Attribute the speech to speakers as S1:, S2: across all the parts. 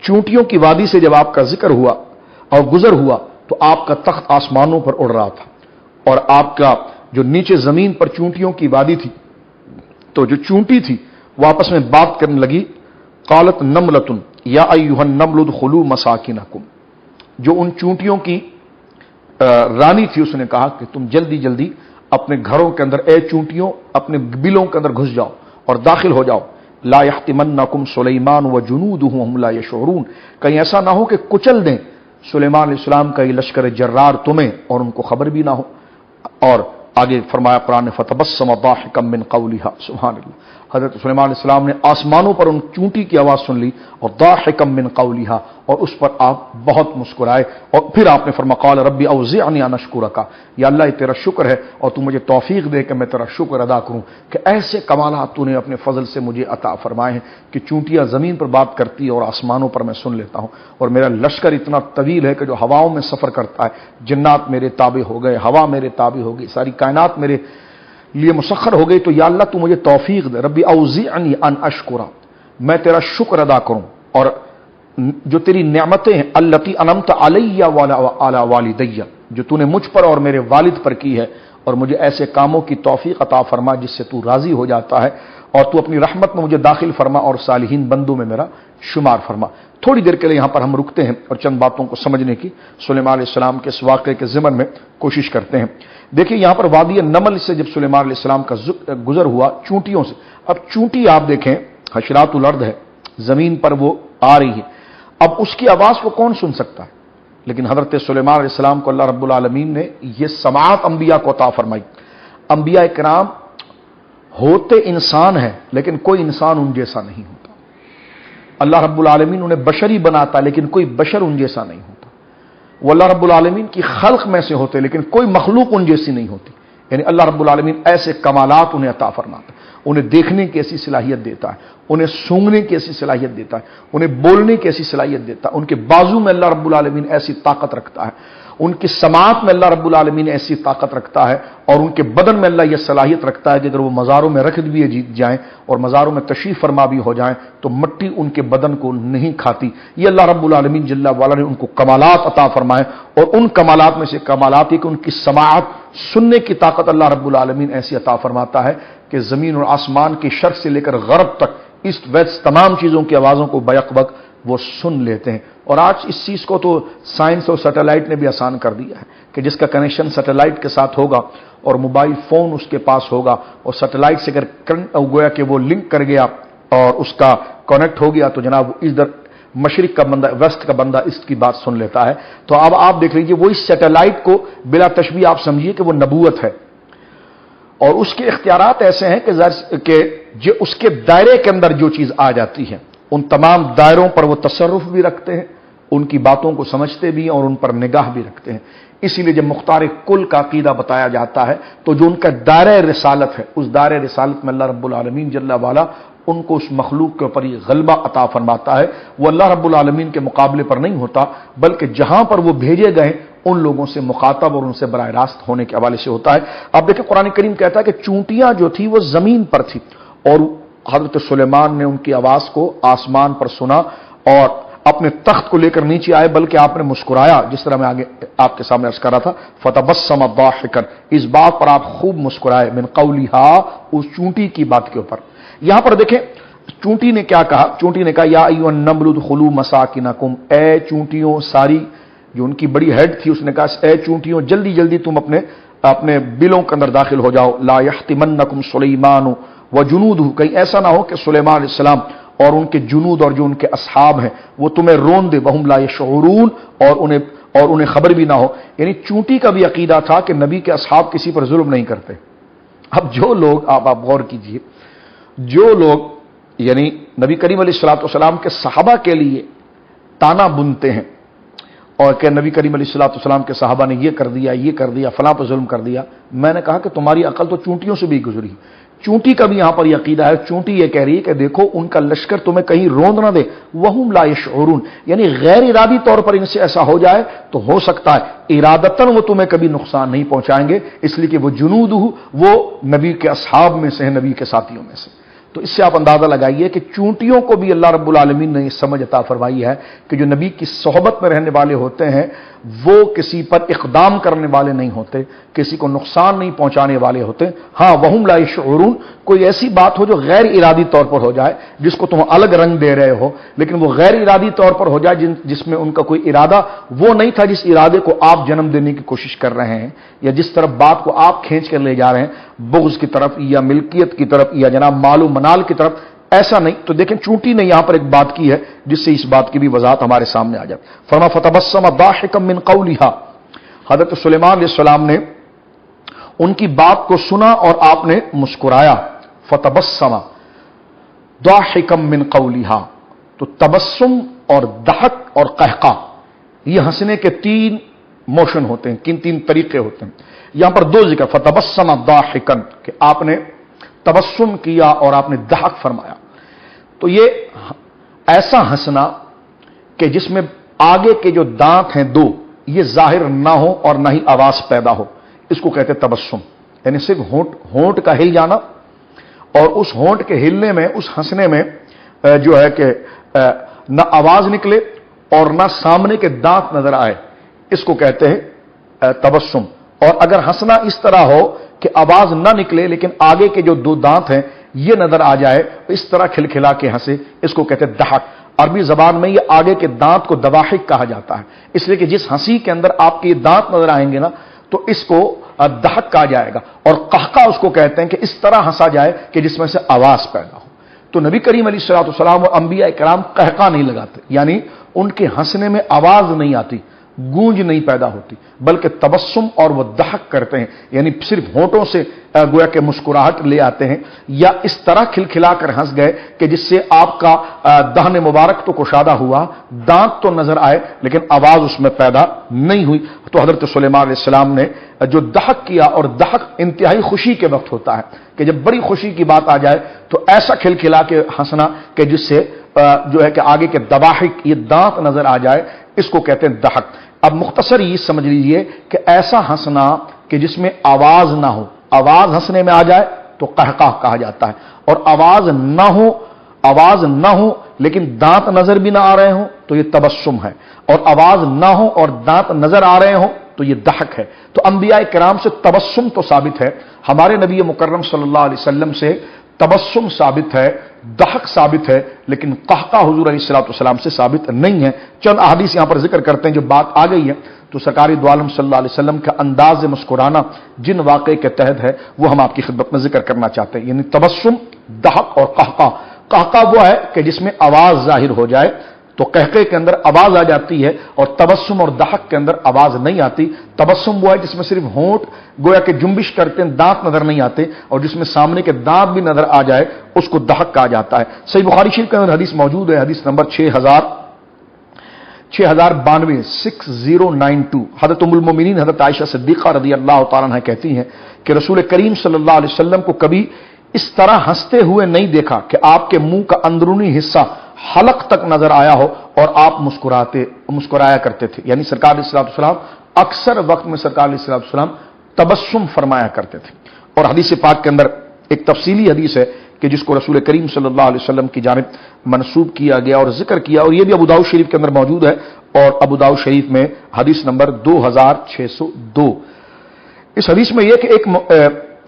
S1: چونٹیوں کی وادی سے جب آپ کا ذکر ہوا اور گزر ہوا تو آپ کا تخت آسمانوں پر اڑ رہا تھا، اور آپ کا جو نیچے زمین پر چونٹیوں کی وادی تھی، تو جو چونٹی تھی وہ آپس میں بات کرنے لگی، قالت نملۃ یا ایھا النمل ادخلوا مساکنکم، جو ان چونٹیوں کی رانی تھی اس نے کہا کہ تم جلدی جلدی اپنے گھروں کے اندر، اے چونٹیوں اپنے بلوں کے اندر گھس جاؤ اور داخل ہو جاؤ، لا یحطمنکم سلیمان وجنودہ وہم لا یشعرون، کہیں ایسا نہ ہو کہ کچل دیں سلیمان علیہ السلام کا یہ لشکر جرار تمہیں اور ان کو خبر بھی نہ ہو۔ اور آگے فرمایا قرآن نے فتبسم ضاحکا من قولها، سبحان اللہ، حضرت سلیمان علیہ السلام نے آسمانوں پر ان چونٹی کی آواز سن لی اور ضاحکا من قولها، اور اس پر آپ بہت مسکرائے، اور پھر آپ نے فرمایا قال ربی اوزعنی ان اشکرک، یا اللہ یہ تیرا شکر ہے اور تو مجھے توفیق دے کہ میں تیرا شکر ادا کروں کہ ایسے کمالات تو نے اپنے فضل سے مجھے عطا فرمائے ہیں کہ چونٹیاں زمین پر بات کرتی اور آسمانوں پر میں سن لیتا ہوں، اور میرا لشکر اتنا طویل ہے کہ جو ہواؤں میں سفر کرتا ہے، جنات میرے تابع ہو گئے، ہوا میرے تابع ہو گئی، ساری کائنات میرے لیے مسخر ہو گئی، تو یا اللہ تو مجھے توفیق دے، ربی اوزعنی ان اشکر، میں تیرا شکر ادا کروں، اور جو تیری نعمتیں ہیں التی انعمت علی وعلی والدی، جو تو نے مجھ پر اور میرے والد پر کی ہے، اور مجھے ایسے کاموں کی توفیق عطا فرما جس سے تو راضی ہو جاتا ہے، اور تو اپنی رحمت میں مجھے داخل فرما اور صالحین بندوں میں میرا شمار فرما۔ تھوڑی دیر کے لیے یہاں پر ہم رکتے ہیں اور چند باتوں کو سمجھنے کی سلیمان علیہ السلام کے اس واقعے کے ضمن میں کوشش کرتے ہیں۔ دیکھیے یہاں پر وادی نمل سے جب سلیمان علیہ السلام کا گزر ہوا چونٹیوں سے، اب چونٹی آپ دیکھیں حشرات الارض ہے، زمین پر وہ آ رہی ہے، اب اس کی آواز کو کون سن سکتا ہے؟ لیکن حضرت سلیمان علیہ السلام کو اللہ رب العالمین نے یہ سماعت انبیاء کو عطا فرمائی۔ انبیاء کرام ہوتے انسان ہیں لیکن کوئی انسان ان جیسا نہیں ہوتا، اللہ رب العالمین انہیں بشری بناتا لیکن کوئی بشر ان جیسا نہیں ہوتا، وہ اللہ رب العالمین کی خلق میں سے ہوتے لیکن کوئی مخلوق ان جیسی نہیں ہوتی، یعنی اللہ رب العالمین ایسے کمالات انہیں عطا فرماتا ہے، انہیں دیکھنے کی ایسی صلاحیت دیتا ہے، انہیں سونگنے کی ایسی صلاحیت دیتا ہے، انہیں بولنے کی ایسی صلاحیت دیتا ہے، ان کے بازو میں اللہ رب العالمین ایسی طاقت رکھتا ہے، ان کی سماعت میں اللہ رب العالمین ایسی طاقت رکھتا ہے، اور ان کے بدن میں اللہ یہ صلاحیت رکھتا ہے کہ اگر وہ مزاروں میں رکھ بھی جائیں اور مزاروں میں تشریف فرما بھی ہو جائیں تو مٹی ان کے بدن کو نہیں کھاتی۔ یہ اللہ رب العالمین جل وعلا نے ان کو کمالات عطا فرمائے، اور ان کمالات میں سے کمالات یہ کہ ان کی سماعت، سننے کی طاقت اللہ رب العالمین ایسی عطا فرماتا ہے کہ زمین اور آسمان کے شرق سے لے کر غرب تک ایسٹ ویسٹ تمام چیزوں کی آوازوں کو بیک وق وہ سن لیتے ہیں۔ اور آج اس چیز کو تو سائنس اور سیٹلائٹ نے بھی آسان کر دیا ہے کہ جس کا کنیکشن سیٹلائٹ کے ساتھ ہوگا اور موبائل فون اس کے پاس ہوگا، اور سیٹلائٹ سے اگر گویا کہ وہ لنک کر گیا اور اس کا کنیکٹ ہو گیا تو جناب ادھر مشرق کا بندہ ویسٹ کا بندہ اس کی بات سن لیتا ہے۔ تو اب آپ دیکھ لیجئے وہ اس سیٹلائٹ کو بلا تشبیہ آپ سمجھیے کہ وہ نبوت ہے، اور اس کے اختیارات ایسے ہیں کہ جو اس کے دائرے کے اندر جو چیز آ جاتی ہے ان تمام دائروں پر وہ تصرف بھی رکھتے ہیں، ان کی باتوں کو سمجھتے بھی ہیں اور ان پر نگاہ بھی رکھتے ہیں۔ اسی لیے جب مختار کل کا عقیدہ بتایا جاتا ہے تو جو ان کا دائرہ رسالت ہے، اس دائرہ رسالت میں اللہ رب العالمین جل وعلا ان کو اس مخلوق کے اوپر یہ غلبہ عطا فرماتا ہے، وہ اللہ رب العالمین کے مقابلے پر نہیں ہوتا، بلکہ جہاں پر وہ بھیجے گئے ان لوگوں سے مخاطب اور ان سے براہ راست ہونے کے حوالے سے ہوتا ہے۔ اب دیکھیں قرآن کریم کہتا ہے کہ چونٹیاں جو تھی وہ زمین پر تھی، اور حضرت سلیمان نے ان کی آواز کو آسمان پر سنا اور اپنے تخت کو لے کر نیچے آئے، بلکہ آپ نے مسکرایا، جس طرح میں آگے آپ کے سامنے عرض کر رہا تھا، فتبسم ضاحکا، اس بات پر آپ خوب مسکرائے، من قولھا، اس چونٹی کی بات کے اوپر۔ یہاں پر دیکھیں چونٹی نے کیا کہا، چونٹی نے کہا یا ایھا النمل ادخلوا مساکنکم، اے چونٹیوں ساری، جو ان کی بڑی ہیڈ تھی اس نے کہا اے چونٹیوں جلدی جلدی تم اپنے بلوں کے اندر داخل ہو جاؤ، لا یحطمنکم سلیمان وجنودہ، کہیں ایسا نہ ہو کہ سلیمان علیہ السلام اور ان کے جنود اور جو ان کے اصحاب ہیں وہ تمہیں رون دے، وہم لا یشعرون، اور انہیں خبر بھی نہ ہو۔ یعنی چونٹی کا بھی عقیدہ تھا کہ نبی کے اصحاب کسی پر ظلم نہیں کرتے۔ اب جو لوگ آپ غور کیجئے، جو لوگ یعنی نبی کریم علیہ الصلوۃ والسلام کے صحابہ کے لیے تانا بنتے ہیں اور کہ نبی کریم علیہ الصلوۃ والسلام کے صحابہ نے یہ کر دیا فلاں پر ظلم کر دیا، میں نے کہا کہ تمہاری عقل تو چونٹیوں سے بھی گزری۔ چونٹی کا بھی یہاں پر یہ عقیدہ ہے، چونٹی یہ کہہ رہی ہے کہ دیکھو ان کا لشکر تمہیں کہیں روند نہ دے، وہم لا یشعرون، یعنی غیر ارادی طور پر ان سے ایسا ہو جائے تو ہو سکتا ہے ارادتاً وہ تمہیں کبھی نقصان نہیں پہنچائیں گے، اس لیے کہ وہ جنود وہ نبی کے اصحاب میں سے ہیں، نبی کے ساتھیوں میں سے۔ تو اس سے آپ اندازہ لگائیے کہ چونٹیوں کو بھی اللہ رب العالمین نے یہ سمجھ عطا فرمائی ہے کہ جو نبی کی صحبت میں رہنے والے ہوتے ہیں وہ کسی پر اقدام کرنے والے نہیں ہوتے، کسی کو نقصان نہیں پہنچانے والے ہوتے۔ ہاں وہم لا یشعرون، کوئی ایسی بات ہو جو غیر ارادی طور پر ہو جائے، جس کو تم الگ رنگ دے رہے ہو، لیکن وہ غیر ارادی طور پر ہو جائے جس میں ان کا کوئی ارادہ وہ نہیں تھا، جس ارادے کو آپ جنم دینے کی کوشش کر رہے ہیں یا جس طرف بات کو آپ کھینچ کر لے جا رہے ہیں، بغض کی طرف یا ملکیت کی طرف یا جناب مال و منال کی طرف، ایسا نہیں۔ تو دیکھیں چونٹی نے یہاں پر ایک بات کی ہے جس سے اس بات کی بھی وضاحت ہمارے سامنے آ جائے۔ فرما فتبسم ضاحکا من قولها، حضرت سلیمان علیہ السلام نے ان کی بات کو سنا اور آپ نے مسکرایا۔ فتبسم ضاحکا من قولها، تو تبسم اور ضحک اور قہقہ یہ ہنسنے کے تین موشن ہوتے ہیں، تین طریقے ہوتے ہیں۔ یہاں پر دو ذکر، فتبسم ضاحکا کہ آپ نے تبسم کیا اور آپ نے ضحک فرمایا۔ تو یہ ایسا ہنسنا کہ جس میں آگے کے جو دانت ہیں دو یہ ظاہر نہ ہو اور نہ ہی آواز پیدا ہو، اس کو کہتے ہیں تبسم، یعنی صرف ہونٹ کا ہل جانا اور اس ہونٹ کے ہلنے میں، اس ہنسنے میں جو ہے کہ نہ آواز نکلے اور نہ سامنے کے دانت نظر آئے، اس کو کہتے ہیں تبسم۔ اور اگر ہنسنا اس طرح ہو کہ آواز نہ نکلے لیکن آگے کے جو دو دانت ہیں یہ نظر آ جائے، اس طرح کھلکھلا کے ہنسے، اس کو کہتے ہیں ضحک۔ عربی زبان میں یہ آگے کے دانت کو دواحک کہا جاتا ہے، اس لیے کہ جس ہنسی کے اندر آپ کے یہ دانت نظر آئیں گے نا تو اس کو ضحک کہا جائے گا۔ اور قہقہ اس کو کہتے ہیں کہ اس طرح ہنسا جائے کہ جس میں سے آواز پیدا ہو۔ تو نبی کریم علیہ الصلوۃ والسلام و انبیاء کرام قہقہ نہیں لگاتے، یعنی ان کے ہنسنے میں آواز نہیں آتی، گونج نہیں پیدا ہوتی، بلکہ تبسم اور وہ ضحک کرتے ہیں، یعنی صرف ہونٹوں سے گویا کہ مسکراہٹ لے آتے ہیں یا اس طرح کھلکھلا کر ہنس گئے کہ جس سے آپ کا دہن مبارک تو کشادہ ہوا، دانت تو نظر آئے لیکن آواز اس میں پیدا نہیں ہوئی۔ تو حضرت سلیمان علیہ السلام نے جو ضحک کیا، اور ضحک انتہائی خوشی کے وقت ہوتا ہے کہ جب بڑی خوشی کی بات آ جائے تو ایسا کھلکھلا کے ہنسنا کہ جس سے جو ہے کہ آگے کے دواحک یہ دانت نظر آ جائے، اس کو کہتے ہیں ضحک۔ اب مختصر یہ سمجھ لیجئے کہ ایسا ہنسنا کہ جس میں آواز نہ ہو، آواز ہنسنے میں آ جائے تو قہقہ کہا جاتا ہے، اور آواز نہ ہو لیکن دانت نظر بھی نہ آ رہے ہوں تو یہ تبسم ہے، اور آواز نہ ہو اور دانت نظر آ رہے ہوں تو یہ ضحک ہے۔ تو انبیاء کرام سے تبسم تو ثابت ہے، ہمارے نبی مکرم صلی اللہ علیہ وسلم سے تبسم ثابت ہے، ضحک ثابت ہے، لیکن قہقہ حضور علیہ الصلوۃ والسلام سے ثابت نہیں ہے۔ چند احادیث یہاں پر ذکر کرتے ہیں، جو بات آ گئی ہے تو سرکار دو عالم صلی اللہ علیہ وسلم کا انداز مسکرانا جن واقعے کے تحت ہے وہ ہم آپ کی خدمت میں ذکر کرنا چاہتے ہیں، یعنی تبسم، ضحک اور قہقہ۔ قہقہ وہ ہے کہ جس میں آواز ظاہر ہو جائے، تو قہقے کے اندر آواز آ جاتی ہے، اور تبسم اور ضحک کے اندر آواز نہیں آتی۔ تبسم وہ ہے جس میں صرف ہونٹ گویا کہ جنبش کرتے ہیں، دانت نظر نہیں آتے، اور جس میں سامنے کے دانت بھی نظر آ جائے اس کو ضحک کہا جاتا ہے۔ صحیح بخاری شریف کے اندر حدیث موجود ہے، حدیث نمبر 6092، حضرت ام المومنین حضرت عائشہ صدیقہ رضی اللہ تعالیٰ عنہ کہتی ہیں کہ رسول کریم صلی اللہ علیہ وسلم کو کبھی اس طرح ہنستے ہوئے نہیں دیکھا کہ آپ کے منہ کا اندرونی حصہ حلق تک نظر آیا ہو اور آپ مسکرایا کرتے تھے، یعنی سرکار علیہ الصلوۃ والسلام اکثر وقت میں سرکار علیہ الصلوۃ والسلام تبسم فرمایا کرتے تھے۔ اور حدیث پاک کے اندر ایک تفصیلی حدیث ہے کہ جس کو رسول کریم صلی اللہ علیہ وسلم کی جانب منسوب کیا گیا اور ذکر کیا، اور یہ بھی ابو داؤد شریف کے اندر موجود ہے، اور ابو داؤد شریف میں حدیث نمبر 2602۔ اس حدیث میں یہ کہ ایک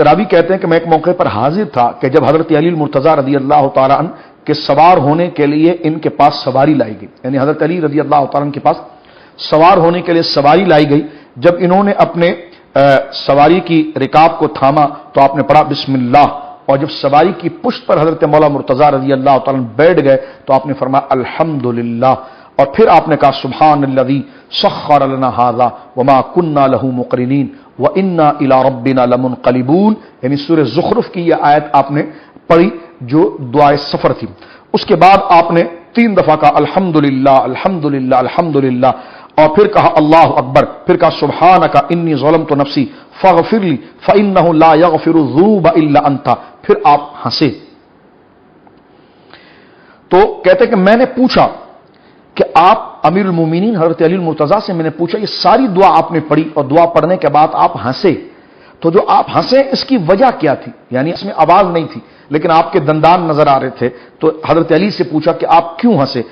S1: راوی کہتے ہیں کہ میں ایک موقع پر حاضر تھا کہ جب حضرت علی المرتضیٰ رضی اللہ تعالیٰ عنہ کے سوار ہونے کے لیے ان کے پاس سواری لائی گئی، یعنی حضرت علی رضی اللہ تعالیٰ عنہ کے پاس سوار ہونے کے لیے سواری لائی گئی۔ جب انہوں نے اپنے سواری کی رکاب کو تھاما تو آپ نے پڑھا بسم اللہ، اور جب سواری کی پشت پر حضرت مولا مرتضیٰ رضی اللہ تعالیٰ عنہ بیٹھ گئے تو آپ نے فرمایا الحمدللہ، اور پھر آپ نے کہا سبحان الذی سخر لنا ھذا وما كنا له مقرنین وَإِنَّا إِلَىٰ رَبِّنَا لَمُنْقَلِبُونَ، یعنی سورہ زخرف کی یہ آیت آپ نے پڑھی جو دعائے سفر تھی۔ اس کے بعد آپ نے 3 دفعہ کہا الحمدللہ الحمدللہ الحمدللہ، اور پھر کہا اللہ اکبر، پھر کہا سبحانک انی ظلمت نفسی فاغفر لی فإنہ لا یغفر الذنوب الا انت، پھر آپ ہنسے۔ تو کہتے کہ میں نے پوچھا کہ آپ امیر المومنین حضرت علی المرتضیٰ سے میں نے پوچھا یہ ساری دعا آپ نے پڑھی اور دعا پڑھنے کے بعد آپ ہنسے، تو جو آپ ہنسے اس کی وجہ کیا تھی؟ یعنی اس میں آواز نہیں تھی لیکن آپ کے دندان نظر آ رہے تھے. تو حضرت علی سے پوچھا کہ آپ کیوں ہنسے؟